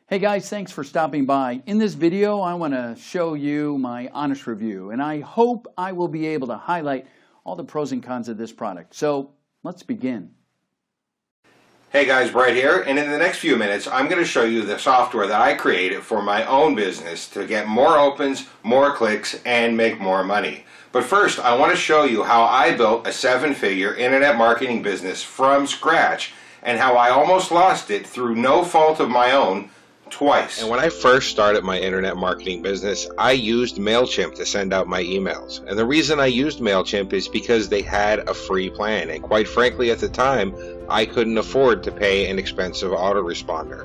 Hey guys, thanks for stopping by. In this video, I want to show you my honest review, and I hope I will be able to highlight all the pros and cons of this product. So let's begin. Hey guys, Brett here, and in the next few minutes I'm going to show you the software that I created for my own business to get more opens, more clicks, and make more money. But first, I want to show you how I built a 7-figure internet marketing business from scratch and how I almost lost it through no fault of my own twice. And when I first started my internet marketing business, I used MailChimp to send out my emails. And the reason I used MailChimp is because they had a free plan. And quite frankly, at the time, I couldn't afford to pay an expensive autoresponder.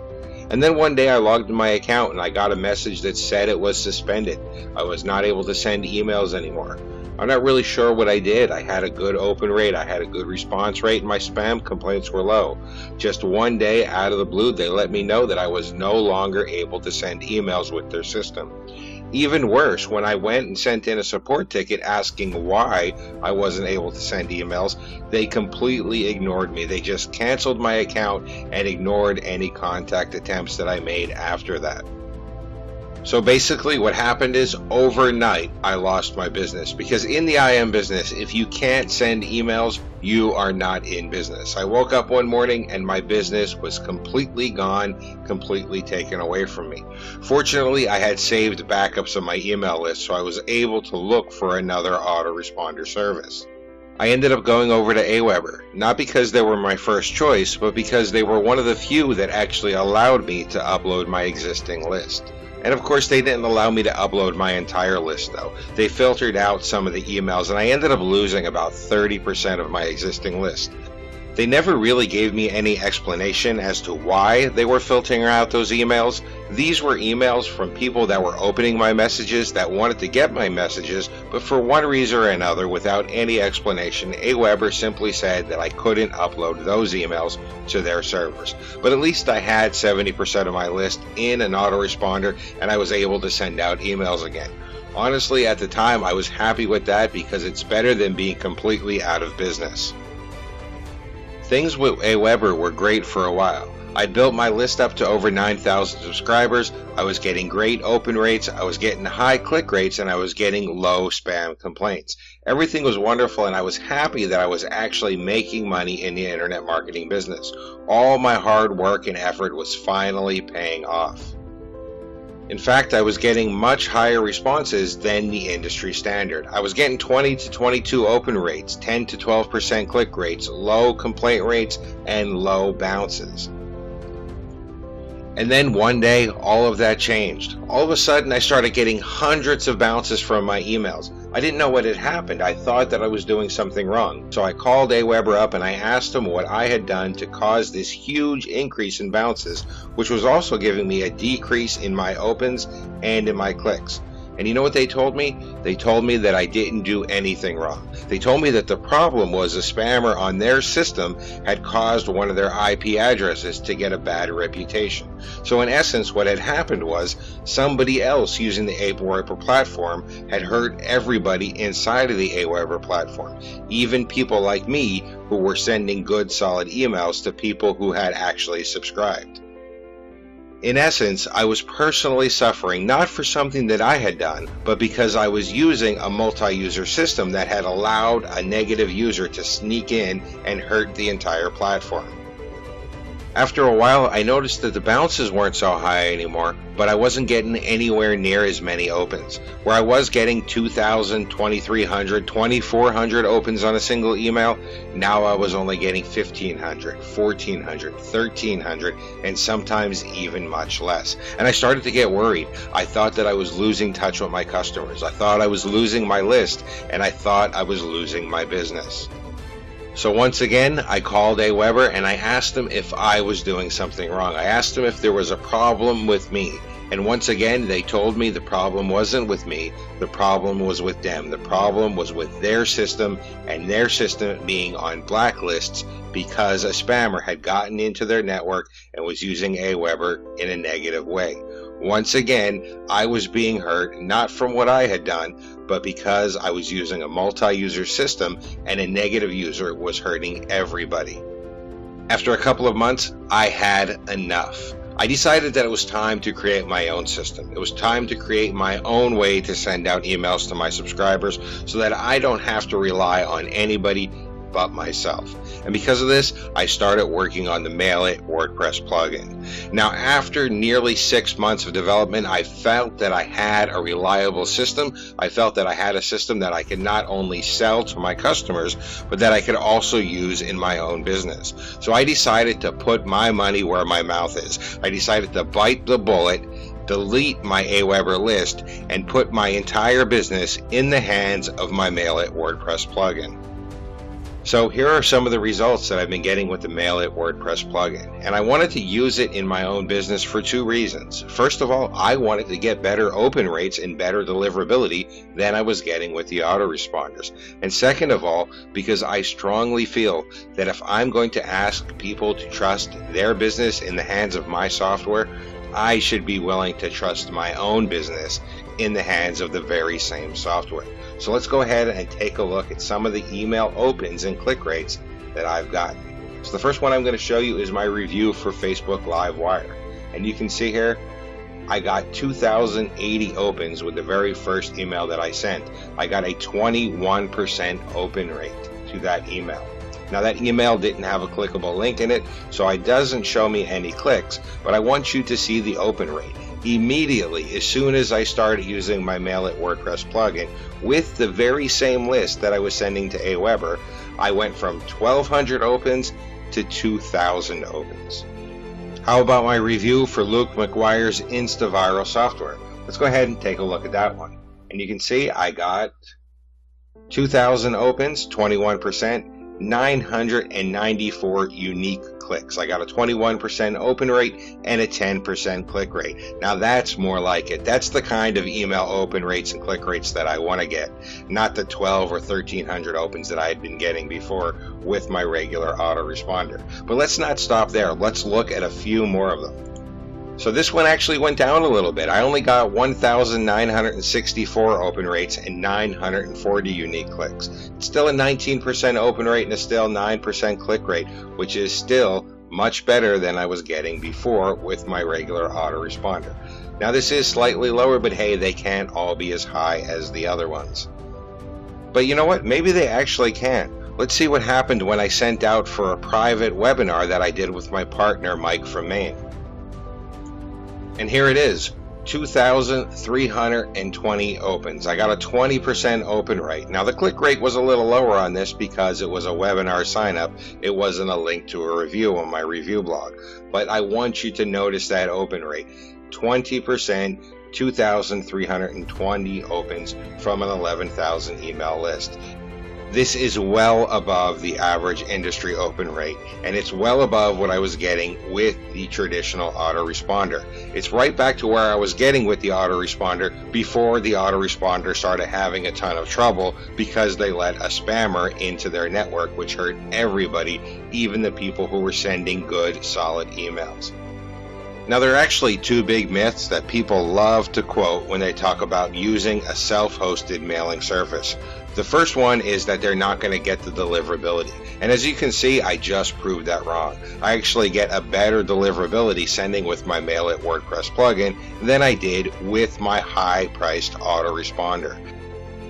And then one day I logged in my account and I got a message that said it was suspended. I was not able to send emails anymore. I'm not really sure what I did. I had a good open rate, I had a good response rate, and my spam complaints were low. Just one day out of the blue, they let me know that I was no longer able to send emails with their system. Even worse, when I went and sent in a support ticket asking why I wasn't able to send emails, they completely ignored me. They just canceled my account and ignored any contact attempts that I made after that. So basically what happened is overnight I lost my business, because in the IM business, if you can't send emails, you are not in business. I woke up one morning and my business was completely gone, completely taken away from me. Fortunately, I had saved backups of my email list, so I was able to look for another autoresponder service. I ended up going over to Aweber, not because they were my first choice, but because they were one of the few that actually allowed me to upload my existing list. And of course they didn't allow me to upload my entire list though. They filtered out some of the emails and I ended up losing about 30% of my existing list. They never really gave me any explanation as to why they were filtering out those emails. These were emails from people that were opening my messages, that wanted to get my messages, but for one reason or another, without any explanation, Aweber simply said that I couldn't upload those emails to their servers. But at least I had 70% of my list in an autoresponder and I was able to send out emails again. Honestly, at the time, I was happy with that because it's better than being completely out of business. Things with Aweber were great for a while. I built my list up to over 9,000 subscribers, I was getting great open rates, I was getting high click rates, and I was getting low spam complaints. Everything was wonderful and I was happy that I was actually making money in the internet marketing business. All my hard work and effort was finally paying off. In fact, I was getting much higher responses than the industry standard. I was getting 20 to 22 open rates, 10 to 12% click rates, low complaint rates, and low bounces. And then one day, all of that changed. All of a sudden, I started getting hundreds of bounces from my emails. I didn't know what had happened. I thought that I was doing something wrong. So I called Aweber up and I asked them what I had done to cause this huge increase in bounces, which was also giving me a decrease in my opens and in my clicks. And you know what they told me? They told me that I didn't do anything wrong. They told me that the problem was a spammer on their system had caused one of their IP addresses to get a bad reputation. So in essence, what had happened was somebody else using the Aweber platform had hurt everybody inside of the Aweber platform, even people like me who were sending good solid emails to people who had actually subscribed. In essence, I was personally suffering not for something that I had done, but because I was using a multi-user system that had allowed a negative user to sneak in and hurt the entire platform. After a while, I noticed that the bounces weren't so high anymore, but I wasn't getting anywhere near as many opens. Where I was getting 2,000, 2,300, 2,400 opens on a single email, now I was only getting 1,500, 1,400, 1,300, and sometimes even much less. And I started to get worried. I thought that I was losing touch with my customers. I thought I was losing my list, and I thought I was losing my business. So once again, I called Aweber and I asked them if I was doing something wrong. I asked them if there was a problem with me. And once again, they told me the problem wasn't with me, the problem was with them. The problem was with their system, and their system being on blacklists because a spammer had gotten into their network and was using Aweber in a negative way. Once again, I was being hurt, not from what I had done, but because I was using a multi-user system and a negative user was hurting everybody. After a couple of months, I had enough. I decided that it was time to create my own system. It was time to create my own way to send out emails to my subscribers so that I don't have to rely on anybody but myself. And because of this, I started working on the MailIt WordPress plugin. Now, after nearly 6 months of development, I felt that I had a reliable system. I felt that I had a system that I could not only sell to my customers, but that I could also use in my own business. So I decided to put my money where my mouth is. I decided to bite the bullet, delete my Aweber list, and put my entire business in the hands of my MailIt WordPress plugin. So here are some of the results that I've been getting with the MailIt WordPress plugin, and I wanted to use it in my own business for 2 reasons. First of all, I wanted to get better open rates and better deliverability than I was getting with the autoresponders. And second of all, because I strongly feel that if I'm going to ask people to trust their business in the hands of my software, I should be willing to trust my own business in the hands of the very same software. So let's go ahead and take a look at some of the email opens and click rates that I've gotten. So the first one I'm going to show you is my review for Facebook Livewire. And you can see here, I got 2,080 opens with the very first email that I sent. I got a 21% open rate to that email. Now that email didn't have a clickable link in it, so it doesn't show me any clicks, but I want you to see the open rate. Immediately, as soon as I started using my MailIt WordPress plugin with the very same list that I was sending to Aweber, I went from 1,200 opens to 2,000 opens. How about my review for Luke McGuire's InstaViral software? Let's go ahead and take a look at that one. And you can see I got 2,000 opens, 21%, 994 unique clicks. I got a 21% open rate and a 10% click rate. Now that's more like it. That's the kind of email open rates and click rates that I want to get, not the 12 or 1,300 opens that I had been getting before with my regular autoresponder. But let's not stop there. Let's look at a few more of them. So this one actually went down a little bit. I only got 1,964 open rates and 940 unique clicks. It's still a 19% open rate and a still 9% click rate, which is still much better than I was getting before with my regular autoresponder. Now this is slightly lower, but hey, they can't all be as high as the other ones. But you know what? Maybe they actually can. Let's see what happened when I sent out for a private webinar that I did with my partner, Mike from Maine. And here it is, 2,320 opens. I got a 20% open rate. Now the click rate was a little lower on this because it was a webinar sign up. It wasn't a link to a review on my review blog. But I want you to notice that open rate, 20%, 2,320 opens from an 11,000 email list. This is well above the average industry open rate, and it's well above what I was getting with the traditional autoresponder. It's right back to where I was getting with the autoresponder before the autoresponder started having a ton of trouble because they let a spammer into their network, which hurt everybody, even the people who were sending good, solid emails. Now, there are actually 2 big myths that people love to quote when they talk about using a self-hosted mailing service. The first one is that they're not going to get the deliverability. And as you can see, I just proved that wrong. I actually get a better deliverability sending with my MailIt WordPress plugin than I did with my high-priced autoresponder.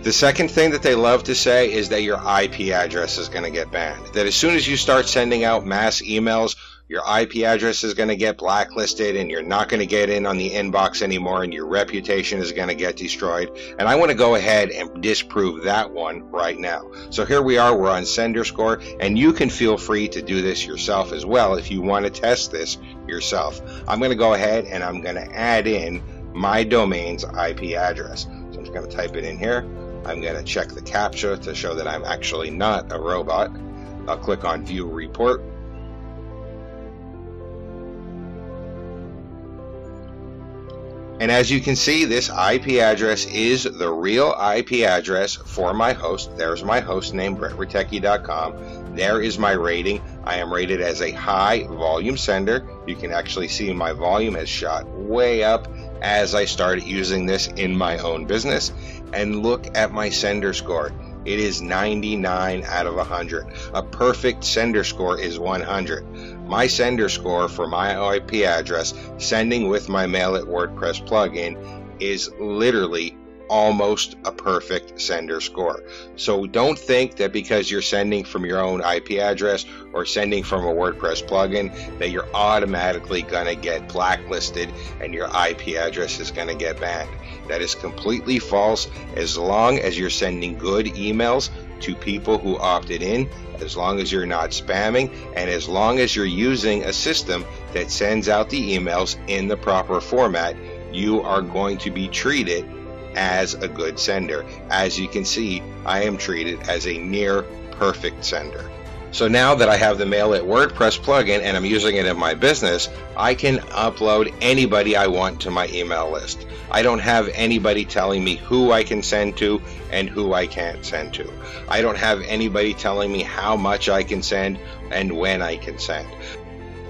The second thing that they love to say is that your IP address is going to get banned. That as soon as you start sending out mass emails, your IP address is going to get blacklisted and you're not going to get in on the inbox anymore and your reputation is going to get destroyed. And I want to go ahead and disprove that one right now. So here we are, we're on SenderScore, and you can feel free to do this yourself as well if you want to test this yourself. I'm going to go ahead and I'm going to add in my domain's IP address. So I'm just going to type it in here. I'm going to check the CAPTCHA to show that I'm actually not a robot. I'll click on View Report. And as you can see, this IP address is the real IP address for my host. There's my host name, BrettRatecki.com. There is my rating. I am rated as a high volume sender. You can actually see my volume has shot way up as I started using this in my own business. And look at my sender score. It is 99 out of 100. A perfect sender score is 100. My sender score for my IP address sending with my MailIt WordPress plugin is literally almost a perfect sender score. So don't think that because you're sending from your own IP address or sending from a WordPress plugin that you're automatically going to get blacklisted and your IP address is going to get banned. That is completely false. As long as you're sending good emails to people who opted in, as long as you're not spamming, and as long as you're using a system that sends out the emails in the proper format, you are going to be treated as a good sender. As you can see, I am treated as a near perfect sender. So now that I have the MailIt WordPress plugin and I'm using it in my business, I can upload anybody I want to my email list. I don't have anybody telling me who I can send to and who I can't send to. I don't have anybody telling me how much I can send and when I can send.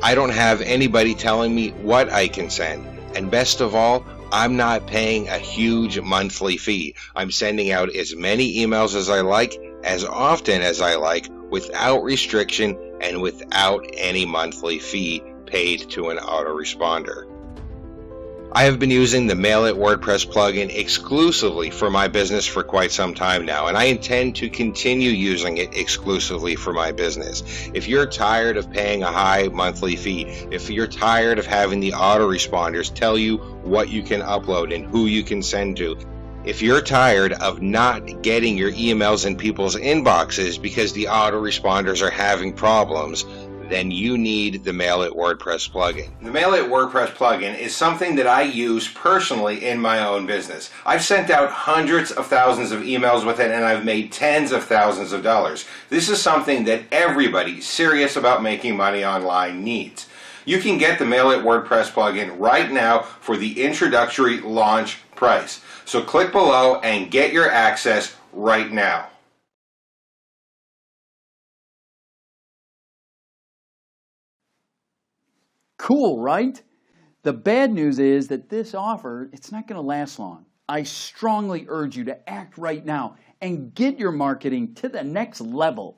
I don't have anybody telling me what I can send. And best of all, I'm not paying a huge monthly fee. I'm sending out as many emails as I like, as often as I like, without restriction and without any monthly fee paid to an autoresponder. I have been using the MailIt WordPress plugin exclusively for my business for quite some time now, and I intend to continue using it exclusively for my business. If you're tired of paying a high monthly fee, if you're tired of having the autoresponders tell you what you can upload and who you can send to, if you're tired of not getting your emails in people's inboxes because the autoresponders are having problems, then you need the MailIt WordPress plugin. The MailIt WordPress plugin is something that I use personally in my own business. I've sent out hundreds of thousands of emails with it and I've made tens of thousands of dollars. This is something that everybody serious about making money online needs. You can get the MailIt WordPress plugin right now for the introductory launch price. So click below and get your access right now. Cool, right? The bad news is that this offer, it's not going to last long. I strongly urge you to act right now and get your marketing to the next level.